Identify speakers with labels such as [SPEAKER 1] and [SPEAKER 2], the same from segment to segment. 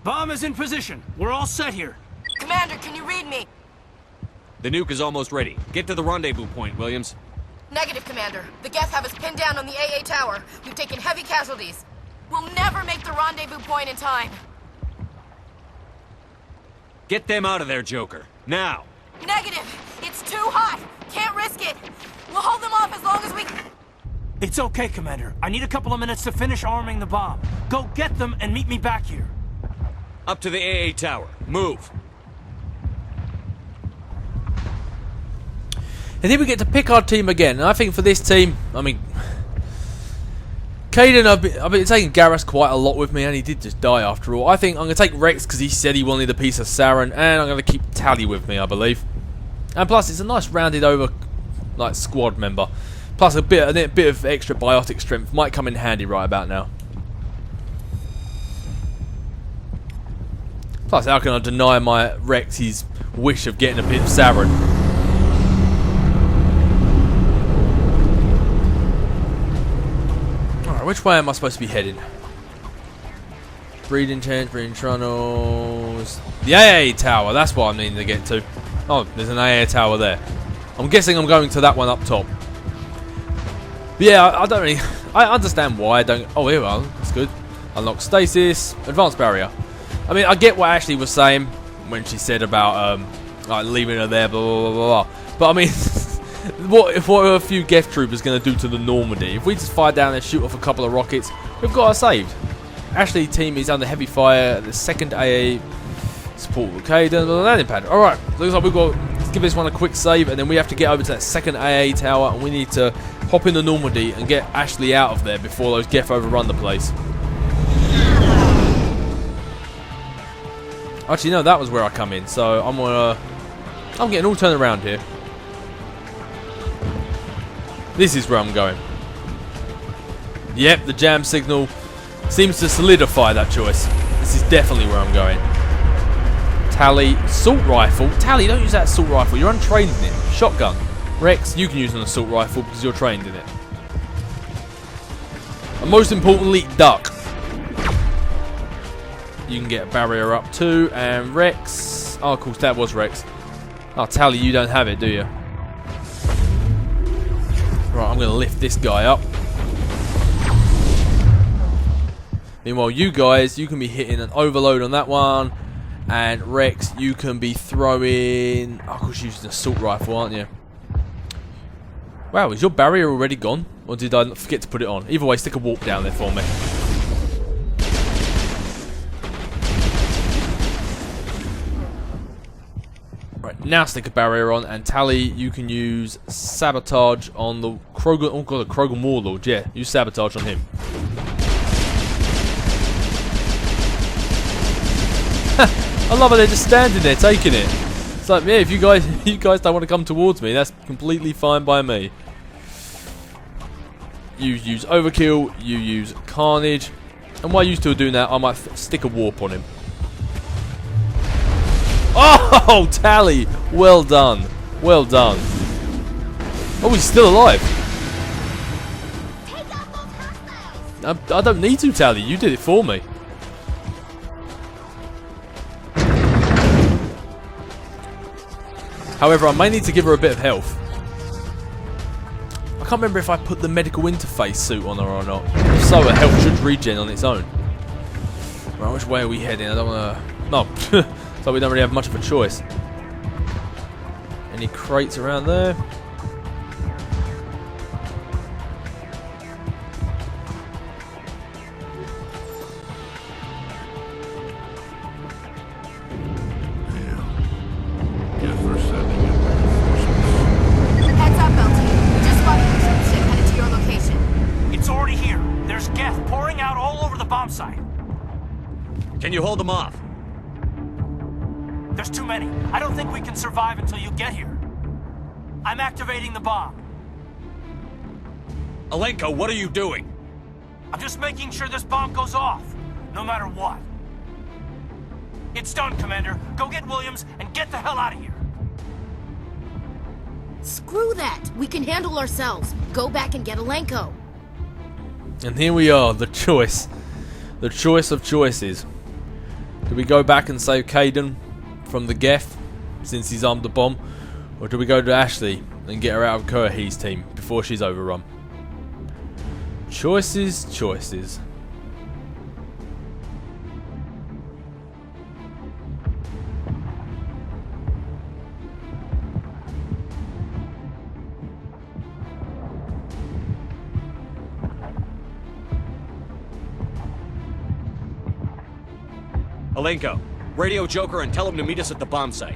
[SPEAKER 1] Bomb is in position. We're all set here.
[SPEAKER 2] Commander, can you read me?
[SPEAKER 3] The nuke is almost ready. Get to the rendezvous point, Williams.
[SPEAKER 2] Negative, Commander. The Geth have us pinned down on the AA tower. We've taken heavy casualties. We'll never make the rendezvous point in time.
[SPEAKER 3] Get them out of there, Joker. Now!
[SPEAKER 2] Negative! It's too hot! Can't risk it! We'll hold them off as long as we...
[SPEAKER 1] It's okay, Commander. I need a couple of minutes to finish arming the bomb. Go get them and meet me back here.
[SPEAKER 3] Up to the AA tower. Move!
[SPEAKER 4] And here we get to pick our team again. And I think for this team, I mean... Caden, I've been taking Garrus quite a lot with me, and he did just die after all. I think I'm going to take Rex because he said he wanted a piece of Saren, and I'm going to keep Tally with me, I believe. And plus, it's a nice rounded over like squad member. Plus, a bit of extra biotic strength might come in handy right about now. Plus, how can I deny my Rex his wish of getting a bit of Saren? Which way am I supposed to be heading? Breeding tent, breeding tunnels. The AA tower, that's what I need to get to. Oh, there's an AA tower there. I'm guessing I'm going to that one up top. But yeah, I don't really... I understand why I don't... Oh, here we are. That's good. Unlock stasis. Advanced barrier. I mean, I get what Ashley was saying when she said about like leaving her there, blah, blah, blah, blah. But I mean... What are a few Geth troopers going to do to the Normandy? If we just fire down and shoot off a couple of rockets, we've got her saved. Ashley's team is under heavy fire. The second AA support. Okay, then the landing pad. Alright, looks like we've got to give this one a quick save, and then we have to get over to that second AA tower, and we need to hop in the Normandy and get Ashley out of there before those Geth overrun the place. Actually, no, that was where I come in, so I'm getting all turned around here. This is where I'm going. Yep, the jam signal seems to solidify that choice. This is definitely where I'm going. Tally, assault rifle. Tally, don't use that assault rifle. You're untrained in it. Shotgun. Rex, you can use an assault rifle because you're trained in it. And most importantly, duck. You can get a barrier up too. And Rex. Oh, of course, that was Rex. Oh, Tally, you don't have it, do you? Right, I'm going to lift this guy up. Meanwhile, you guys, you can be hitting an overload on that one. And Rex, you can be throwing... Oh, of course, you're using an assault rifle, aren't you? Wow, is your barrier already gone? Or did I forget to put it on? Either way, stick a warp down there for me. Right, now stick a barrier on, and Tally, you can use sabotage on the Krogan. Oh god, the Krogan Warlord. Yeah, use sabotage on him. I love how they're just standing there taking it. It's like, yeah, if you guys don't want to come towards me, that's completely fine by me. You use overkill, you use carnage, and while you still doing that, I might stick a warp on him. Oh, Tally! Well done. Well done. Oh, he's still alive. I don't need to, Tally. You did it for me. However, I may need to give her a bit of health. I can't remember if I put the medical interface suit on her or not. If so, her health should regen on its own. Right, which way are we heading? I don't want to... No. So we don't really have much of a choice. Any crates around there?
[SPEAKER 2] Heads up, LT. Just spotted the troop ship headed to your location.
[SPEAKER 1] It's already here. There's Geth pouring out all over the bomb site.
[SPEAKER 3] Can you hold them off?
[SPEAKER 1] There's too many. I don't think we can survive until you get here. I'm activating the bomb.
[SPEAKER 3] Alenko, what are you doing?
[SPEAKER 1] I'm just making sure this bomb goes off, no matter what. It's done, Commander. Go get Williams and get the hell out of here.
[SPEAKER 2] Screw that. We can handle ourselves. Go back and get Alenko.
[SPEAKER 4] And here we are, the choice. The choice of choices. Do Do we go back and save Kaidan from the Geth, since he's armed the bomb? Or do we go to Ashley and get her out of Kurah's team before she's overrun? Choices, choices.
[SPEAKER 3] Alenko, radio Joker and tell him to meet us at the bomb site.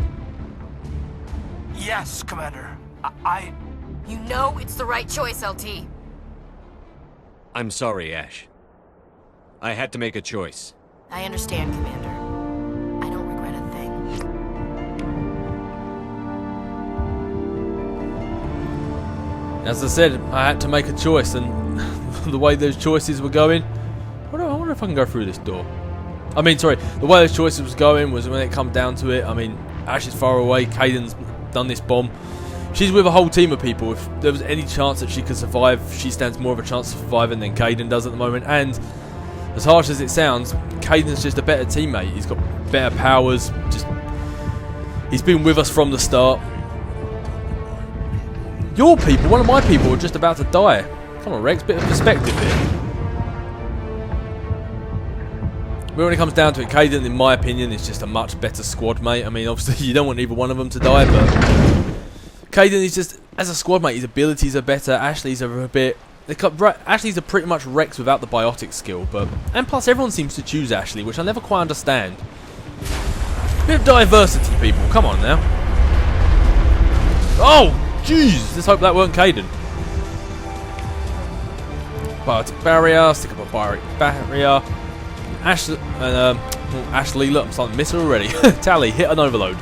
[SPEAKER 1] Yes, Commander.
[SPEAKER 2] You know it's the right choice, LT.
[SPEAKER 3] I'm sorry, Ash. I had to make a choice.
[SPEAKER 2] I understand, Commander. I don't regret a thing.
[SPEAKER 4] As I said, I had to make a choice, and the way those choices were going... I wonder if I can go through this door. I mean, sorry, the way those choices was going was when it come down to it, I mean, Ash is far away, Kaidan's done this bomb. She's with a whole team of people. If there was any chance that she could survive, she stands more of a chance of surviving than Kaidan does at the moment. And as harsh as it sounds, Kaidan's just a better teammate. He's got better powers. He's been with us from the start. Your people, one of my people, are just about to die. Come on, Rex, bit of perspective here. But when it comes down to it, Kaidan, in my opinion, is just a much better squad mate. I mean, obviously, you don't want either one of them to die, but Kaidan is just, as a squad mate, his abilities are better. Ashley's are a bit... Ashley's are pretty much Rex without the biotic skill, but... And plus, everyone seems to choose Ashley, which I never quite understand. Bit of diversity, people. Come on, now. Oh, jeez! Let's hope that weren't Kaidan. Biotic barrier. Stick up a biotic barrier. Ashley, look, I'm starting to miss her already. Tally, hit an overload.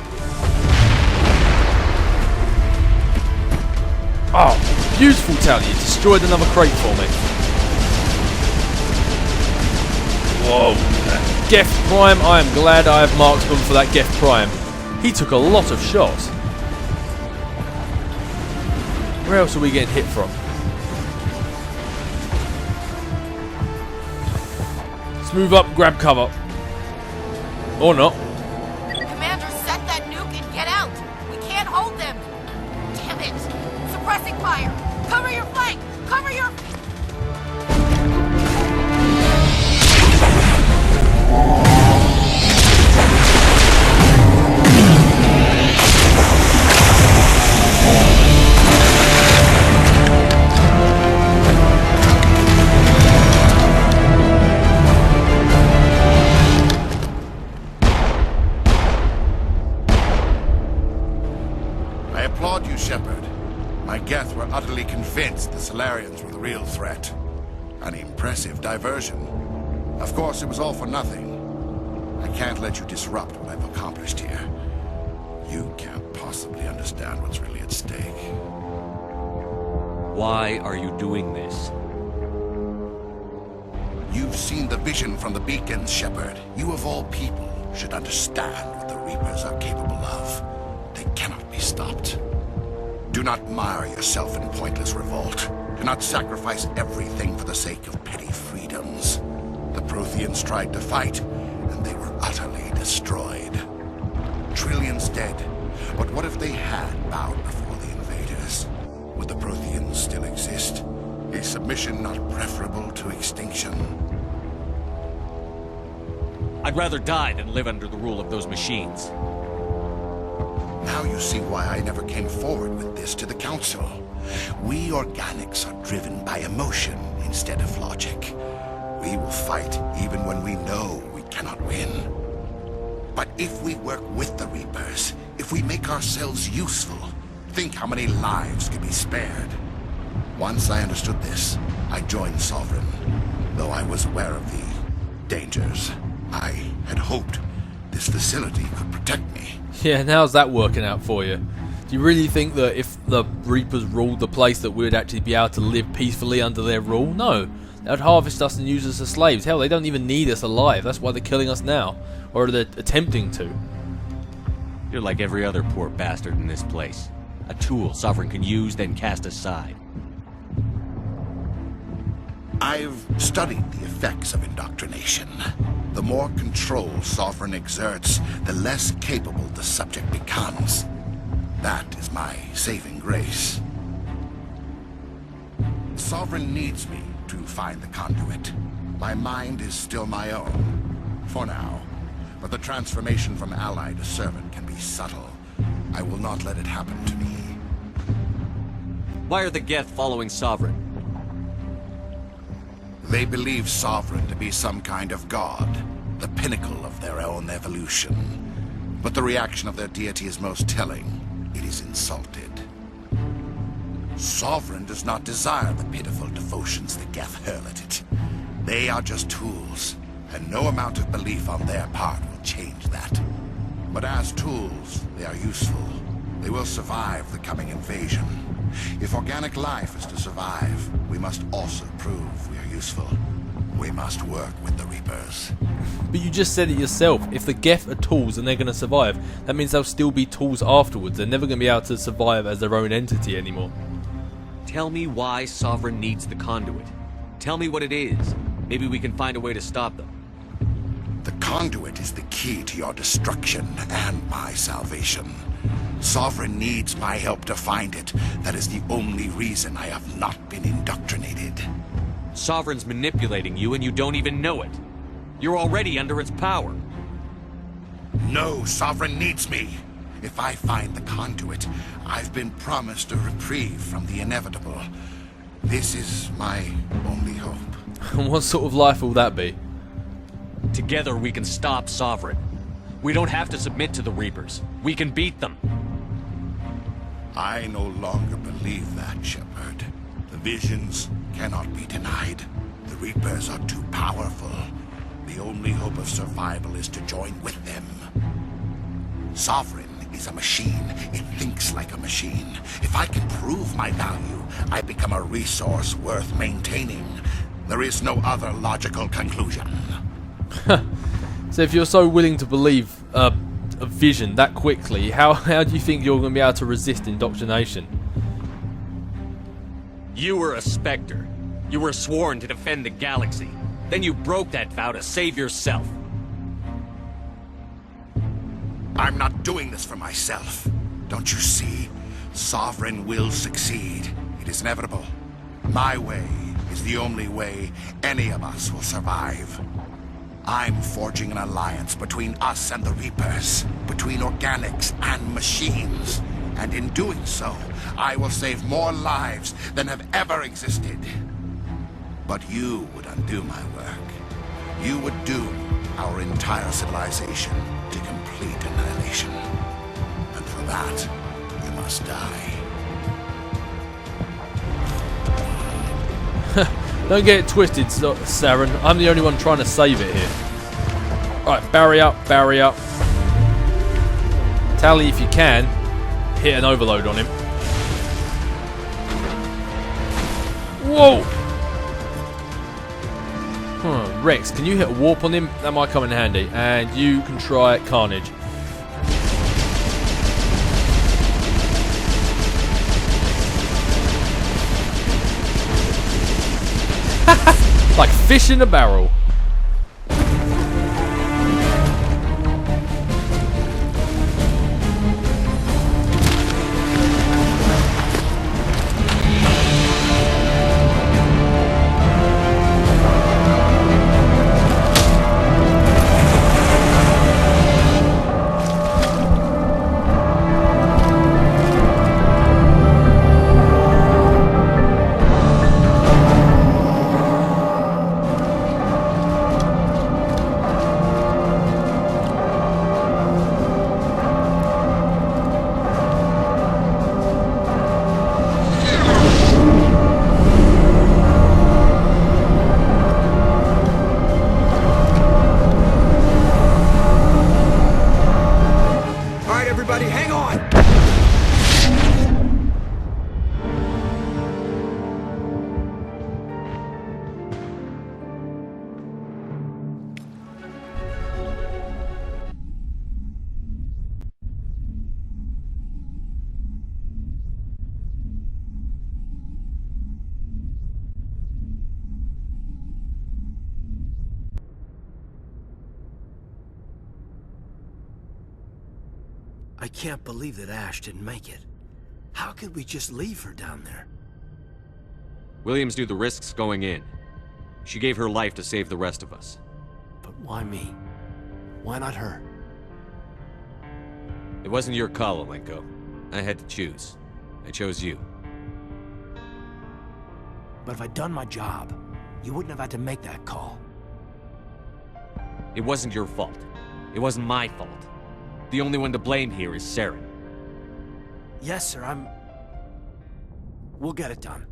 [SPEAKER 4] Oh, beautiful, Tally. You destroyed another crate for me. Whoa. Geth Prime, I am glad I have marksman for that Geth Prime. He took a lot of shots. Where else are we getting hit from? Let's move up, grab cover. Or not.
[SPEAKER 2] Commander, set that nuke and get out! We can't hold them! Damn it! Suppressing fire! Cover your flank! Cover your...
[SPEAKER 5] My Geth were utterly convinced the Salarians were the real threat. An impressive diversion. Of course, it was all for nothing. I can't let you disrupt what I've accomplished here. You can't possibly understand what's really at stake.
[SPEAKER 3] Why are you doing this?
[SPEAKER 5] You've seen the vision from the beacons, Shepard. You of all people should understand what the Reapers are capable of. They cannot be stopped. Do not mire yourself in pointless revolt. Do not sacrifice everything for the sake of petty freedoms. The Protheans tried to fight, and they were utterly destroyed. Trillions dead. But what if they had bowed before the invaders? Would the Protheans still exist? Is submission not preferable to extinction?
[SPEAKER 3] I'd rather die than live under the rule of those machines.
[SPEAKER 5] Now you see why I never came forward with this to the Council. We organics are driven by emotion instead of logic. We will fight even when we know we cannot win. But if we work with the Reapers, if we make ourselves useful, think how many lives could be spared. Once I understood this, I joined Sovereign, though I was aware of the dangers. I had hoped this facility could protect me.
[SPEAKER 4] Yeah, and how's that working out for you? Do you really think that if the Reapers ruled the place that we would actually be able to live peacefully under their rule? No. They would harvest us and use us as slaves. Hell, they don't even need us alive. That's why they're killing us now. Or they're attempting to.
[SPEAKER 3] You're like every other poor bastard in this place. A tool Sovereign can use, then cast aside.
[SPEAKER 5] I've studied the effects of indoctrination. The more control Sovereign exerts, the less capable the subject becomes. That is my saving grace. Sovereign needs me to find the conduit. My mind is still my own, for now. But the transformation from ally to servant can be subtle. I will not let it happen to me.
[SPEAKER 3] Why are the Geth following Sovereign?
[SPEAKER 5] They believe Sovereign to be some kind of god, the pinnacle of their own evolution. But the reaction of their deity is most telling. It is insulted. Sovereign does not desire the pitiful devotions the Geth hurl at it. They are just tools, and no amount of belief on their part will change that. But as tools, they are useful. They will survive the coming invasion. If organic life is to survive, we must also prove we are useful. We must work with the Reapers.
[SPEAKER 4] But you just said it yourself. If the Geth are tools and they're going to survive, that means they'll still be tools afterwards. They're never going to be able to survive as their own entity anymore.
[SPEAKER 3] Tell me why Sovereign needs the conduit. Tell me what it is. Maybe we can find a way to stop them.
[SPEAKER 5] The conduit is the key to your destruction and my salvation. Sovereign needs my help to find it. That is the only reason I have not been indoctrinated.
[SPEAKER 3] Sovereign's manipulating you and you don't even know it. You're already under its power.
[SPEAKER 5] No, Sovereign needs me. If I find the conduit, I've been promised a reprieve from the inevitable. This is my only hope.
[SPEAKER 4] And what sort of life will that be?
[SPEAKER 3] Together we can stop Sovereign. We don't have to submit to the Reapers. We can beat them.
[SPEAKER 5] I no longer believe that, Shepard. The visions cannot be denied. The Reapers are too powerful. The only hope of survival is to join with them. Sovereign is a machine. It thinks like a machine. If I can prove my value, I become a resource worth maintaining. There is no other logical conclusion.
[SPEAKER 4] So if you're so willing to believe a vision that quickly, how do you think you're going to be able to resist indoctrination?
[SPEAKER 3] You were a Spectre. You were sworn to defend the galaxy. Then you broke that vow to save yourself.
[SPEAKER 5] I'm not doing this for myself. Don't you see? Sovereign will succeed. It is inevitable. My way is the only way any of us will survive. I'm forging an alliance between us and the Reapers, between organics and machines. And in doing so, I will save more lives than have ever existed. But you would undo my work. You would doom our entire civilization to complete annihilation. And for that, you must die.
[SPEAKER 4] Don't get it twisted, Saren. I'm the only one trying to save it here. Alright, barry up, barry up. Tally, if you can, hit an overload on him. Whoa! Rex, can you hit a warp on him? That might come in handy. And you can try Carnage. Like fish in a barrel.
[SPEAKER 6] I can't believe that Ash didn't make it. How could we just leave her down there?
[SPEAKER 3] Williams knew the risks going in. She gave her life to save the rest of us.
[SPEAKER 6] But why me? Why not her?
[SPEAKER 3] It wasn't your call, Alenko. I had to choose. I chose you.
[SPEAKER 6] But if I'd done my job, you wouldn't have had to make that call.
[SPEAKER 3] It wasn't your fault. It wasn't my fault. The only one to blame here is Saren.
[SPEAKER 6] Yes, sir, We'll get it done.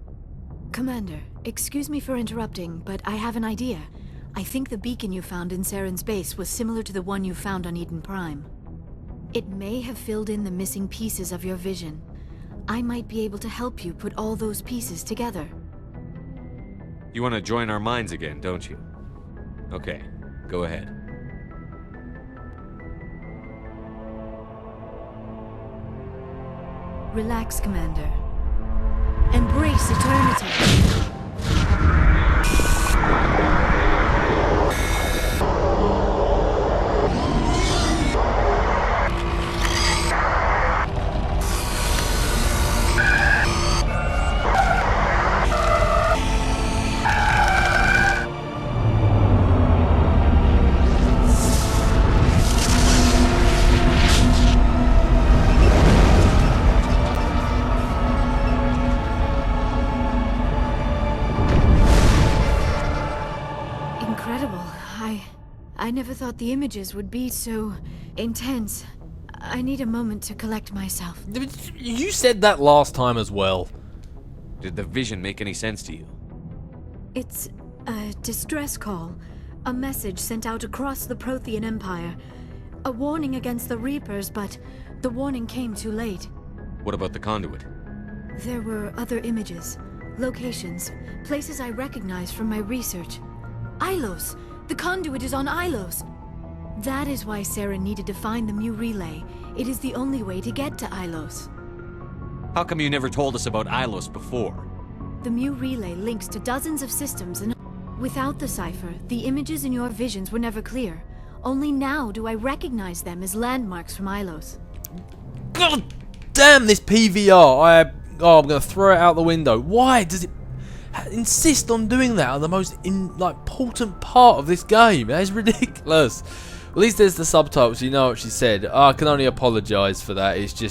[SPEAKER 7] Commander, excuse me for interrupting, but I have an idea. I think the beacon you found in Saren's base was similar to the one you found on Eden Prime. It may have filled in the missing pieces of your vision. I might be able to help you put all those pieces together.
[SPEAKER 3] You want to join our minds again, don't you? Okay, go ahead.
[SPEAKER 7] Relax, Commander. Embrace eternity. I never thought the images would be so intense. I need a moment to collect myself.
[SPEAKER 4] You said that last time as well.
[SPEAKER 3] Did the vision make any sense to you?
[SPEAKER 7] It's a distress call. A message sent out across the Prothean Empire. A warning against the Reapers, but the warning came too late.
[SPEAKER 3] What about the conduit?
[SPEAKER 7] There were other images, locations, places I recognized from my research. Ilos! The conduit is on Ilos! That is why Saren needed to find the Mu Relay. It is the only way to get to Ilos.
[SPEAKER 3] How come you never told us about Ilos before?
[SPEAKER 7] The Mu Relay links to dozens of systems and without the cipher, the images in your visions were never clear. Only now do I recognize them as landmarks from Ilos.
[SPEAKER 4] God damn this PVR! I'm gonna throw it out the window. Why does it insist on doing that on the most important part of this game? That is ridiculous. At least there's the subtitles, you know what she said. I can only apologise for that. It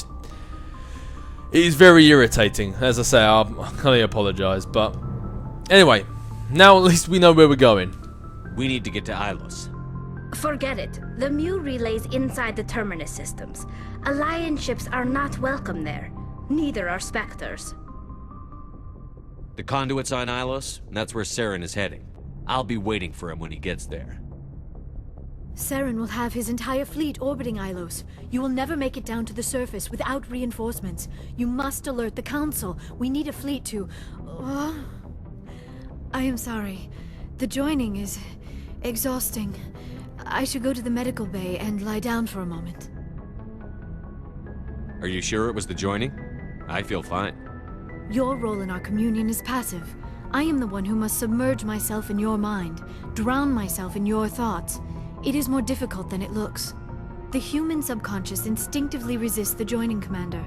[SPEAKER 4] is very irritating. As I say, I can only apologise. But anyway, now at least we know where we're going.
[SPEAKER 3] We need to get to Ilos.
[SPEAKER 8] Forget it. The Mu relay's inside the Terminus systems. Alliance ships are not welcome there. Neither are Spectres.
[SPEAKER 3] The conduit's on Ilos, and that's where Saren is heading. I'll be waiting for him when he gets there.
[SPEAKER 7] Saren will have his entire fleet orbiting Ilos. You will never make it down to the surface without reinforcements. You must alert the Council. We need a fleet to... I am sorry. The joining is exhausting. I should go to the medical bay and lie down for a moment.
[SPEAKER 3] Are you sure it was the joining? I feel fine.
[SPEAKER 7] Your role in our communion is passive. I am the one who must submerge myself in your mind, drown myself in your thoughts. It is more difficult than it looks. The human subconscious instinctively resists the joining, Commander.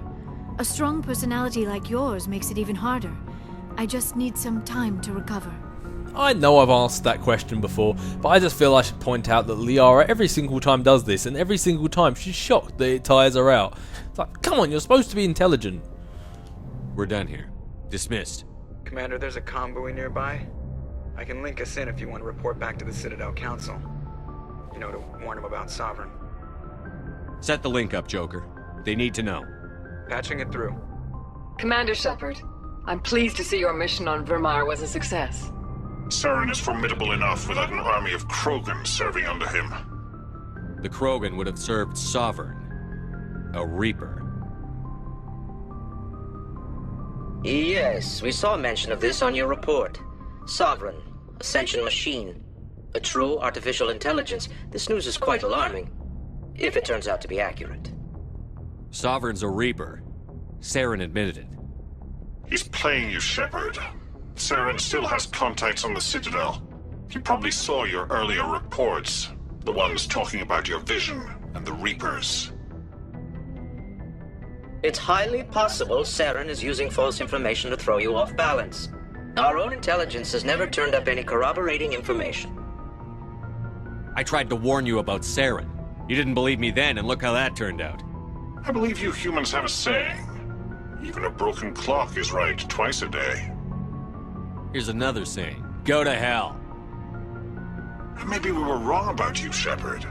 [SPEAKER 7] A strong personality like yours makes it even harder. I just need some time to recover.
[SPEAKER 4] I know I've asked that question before, but I just feel I should point out that Liara every single time does this, and every single time she's shocked that it tires her out. It's like, come on, you're supposed to be intelligent.
[SPEAKER 3] We're done here. Dismissed.
[SPEAKER 9] Commander, there's a convoy nearby. I can link us in if you want to report back to the Citadel Council. You know, to warn them about Sovereign.
[SPEAKER 3] Set the link up, Joker. They need to know.
[SPEAKER 9] Patching it through.
[SPEAKER 10] Commander Shepard, I'm pleased to see your mission on Vermire was a success.
[SPEAKER 11] Saren is formidable enough without an army of Krogan serving under him.
[SPEAKER 3] The Krogan would have served Sovereign. A Reaper.
[SPEAKER 12] Yes, we saw mention of this on your report. Sovereign, Ascension machine. A true artificial intelligence. This news is quite alarming, if it turns out to be accurate.
[SPEAKER 3] Sovereign's a Reaper. Saren admitted it.
[SPEAKER 11] He's playing you, Shepard. Saren still has contacts on the Citadel. He probably saw your earlier reports. The ones talking about your vision and the Reapers.
[SPEAKER 12] It's highly possible Saren is using false information to throw you off balance. Our own intelligence has never turned up any corroborating information.
[SPEAKER 3] I tried to warn you about Saren. You didn't believe me then, and look how that turned out.
[SPEAKER 11] I believe you humans have a saying. Even a broken clock is right twice a day.
[SPEAKER 3] Here's another saying. Go to hell.
[SPEAKER 11] Maybe we were wrong about you, Shepard.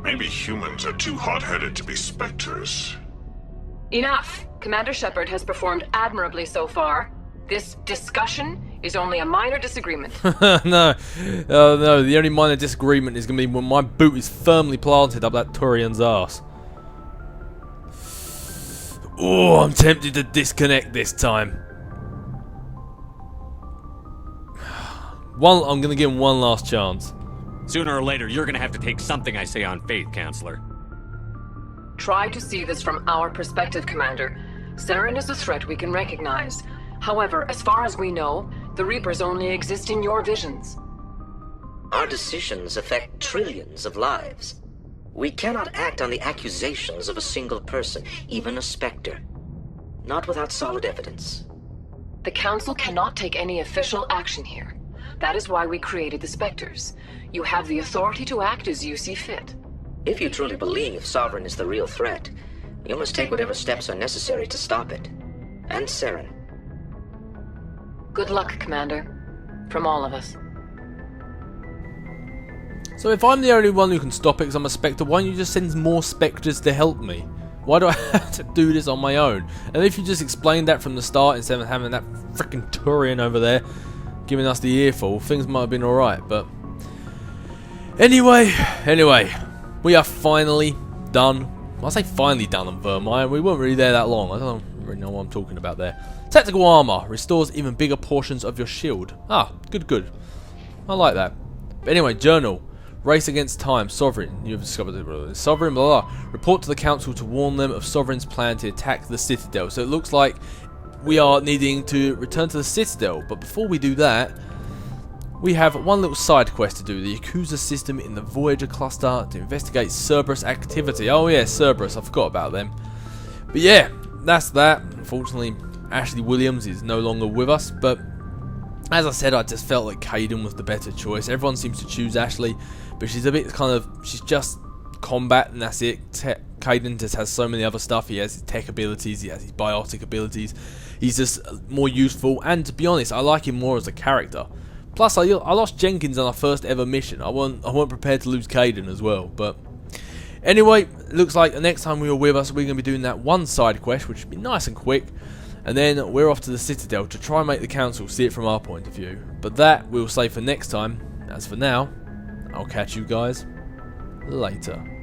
[SPEAKER 11] Maybe humans are too hot-headed to be specters.
[SPEAKER 10] Enough! Commander Shepard has performed admirably so far. This discussion is only a minor disagreement.
[SPEAKER 4] No. No, the only minor disagreement is going to be when my boot is firmly planted up that Turian's ass. Oh, I'm tempted to disconnect this time. I'm going to give him one last chance.
[SPEAKER 3] Sooner or later, you're going to have to take something I say on faith, Counselor.
[SPEAKER 10] Try to see this from our perspective, Commander. Saren is a threat we can recognize. However, as far as we know, the Reapers only exist in your visions.
[SPEAKER 12] Our decisions affect trillions of lives. We cannot act on the accusations of a single person, even a Spectre. Not without solid evidence.
[SPEAKER 10] The Council cannot take any official action here. That is why we created the Spectres. You have the authority to act as you see fit.
[SPEAKER 12] If you truly believe Sovereign is the real threat, you must take whatever steps are necessary to stop it. And Saren.
[SPEAKER 10] Good luck, Commander. From all of us.
[SPEAKER 4] So if I'm the only one who can stop it because I'm a Spectre, why don't you just send more Spectres to help me? Why do I have to do this on my own? And if you just explained that from the start instead of having that freaking Turian over there giving us the earful, things might have been alright, but... Anyway, we are finally done. I say finally done on Vermire. We weren't really there that long. I don't really know what I'm talking about there. Tactical armor restores even bigger portions of your shield. Ah, good. I like that. But anyway, journal. Race against time. Sovereign. You have discovered it. Sovereign, blah, blah. Report to the council to warn them of Sovereign's plan to attack the Citadel. So it looks like we are needing to return to the Citadel. But before we do that, we have one little side quest to do. The Yakuza system in the Voyager cluster to investigate Cerberus activity. Oh yeah, Cerberus. I forgot about them. But yeah, that's that. Unfortunately, Ashley Williams is no longer with us. But as I said, I just felt like Kaidan was the better choice. Everyone seems to choose Ashley, but she's a bit she's just combat and that's it. Kaidan just has so many other stuff. He has his tech abilities, he has his biotic abilities. He's just more useful, and to be honest, I like him more as a character. Plus, I lost Jenkins on our first ever mission. I weren't prepared to lose Kaidan as well. But anyway, looks like the next time we were with us, we're going to be doing that one side quest, which should be nice and quick. And then we're off to the Citadel to try and make the council see it from our point of view. But that we'll save for next time. As for now, I'll catch you guys later.